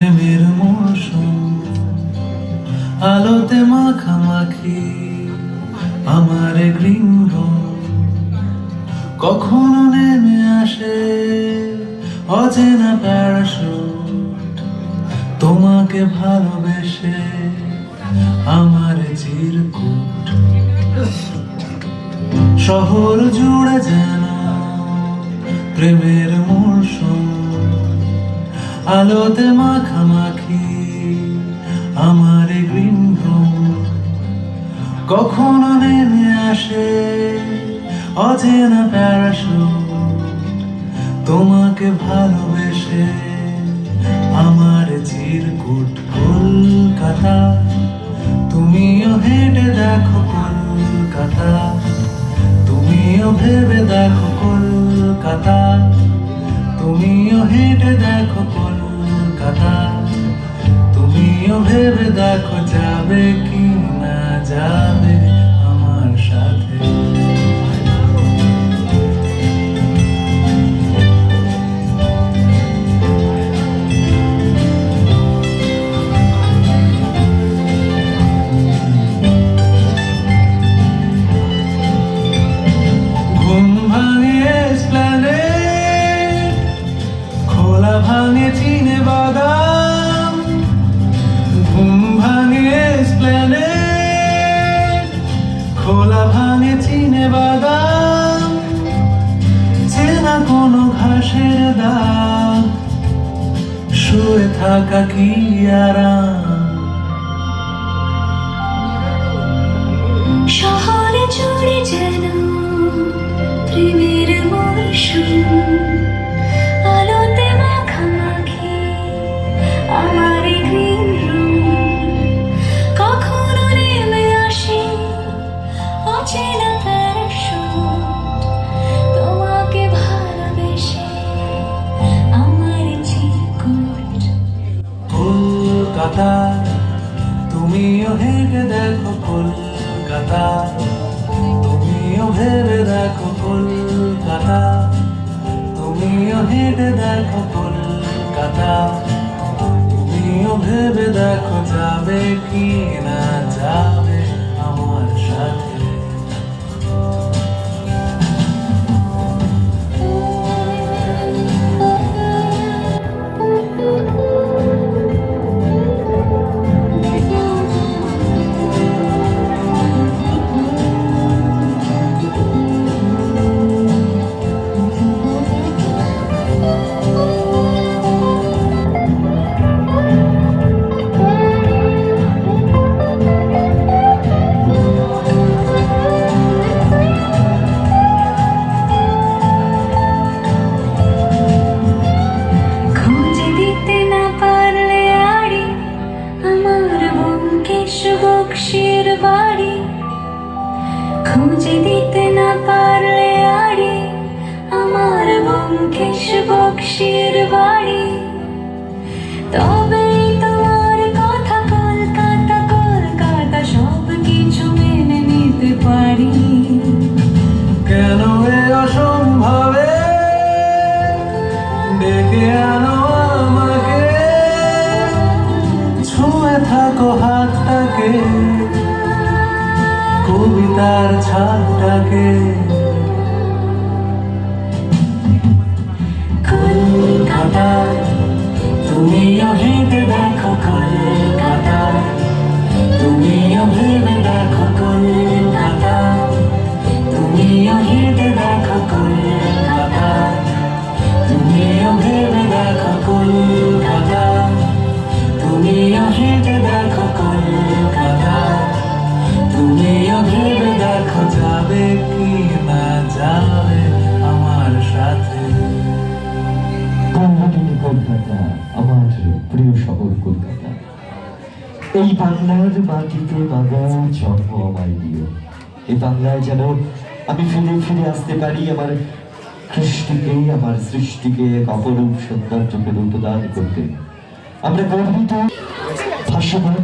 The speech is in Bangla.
প্রেমের মৌসুম আলোতে মাখামাখি আমার গ্রিন রুম কখনো নেমে আসে অচেনা প্যারাশুট তোমাকে ভালোবেসে আমার চিরকুট শহর জুড়ে যেন প্রেমের মৌসুম আলোতে মাখামাখি আমার গ্রিন রুম কখনো নেমে আসে অচেনা প্যারাশুট তোমাকে ভালোবেসে আমার চিরকুট কলকাতা তুমিও হেঁটে দেখো কলকাতা তুমিও ভেবে দেখো কলকাতা তুমিও হেঁটে দেখো কলকাতা তুমিও ভেবে দেখো যাবে কি না যাবে আমার সাথে ঘুম ভাঙিয়ে খোলা ভাঙে চিনে বাদাম ঘুম ভাঙে খোলা ভাঙে চিনে বাদাম চেনা কোনো ঘাসের দাগ শুয়ে থাকা কি আরাম শহরে জুড়ে যেন প্রেমের মৌসুম আলোতে মাখামাখি আমার গ্রিন রুম কখনো নেমে আসে অচেনা প্যারাশুট তোমাকে ভালোবেসে আমার চিরকুট কলকাতা তুমিও হেঁটে দেখো কলকাতা তুমিও ভেবে দেখো কলকাতা তুমিও হেঁটে দেখো কলকাতা তুমিও ভেবে দেখো যাবে কি না যাবে আমার সাথে বক্সির বাড়ি খুঁজে দিতে না পারলে আড়ি আমার ব্যোমকেশ বক্সির বাড়ি তবেই তোমার কথা কলকাতা কলকাতা সব কিছু মেনে নিতে পারি কেন এ অসম্ভবে ডেকে আনো আমাকে ছুঁয়ে থাকো হাতটাকে কবিতার ছাপটাকে কলকাতা তুমিও হেঁটে দেখো কলকাতা তুমিও ভেবে দেখো কলকাতা তুমিও হেঁটে দেখো কলকাতা তুমিও ভেবে দেখো কলকাতা তুমিও হেঁটে দেখো কলকাতা তুমিও ভেবে দেখো যাবে কি না যাবে আমার সাথে কলকাতা আমার প্রিয় শহর কলকাতা এই বাংলার মাটিতে বাবা জন্ম আমায় দিও এই বাংলায় যেন আমি ফিরে ফিরে আসতে পারি আমার কৃষ্টিকে আমার সৃষ্টিকে এক অপরূপ সৌন্দর্যকে রূপদান করতে আমরা গর্বিত ভাষা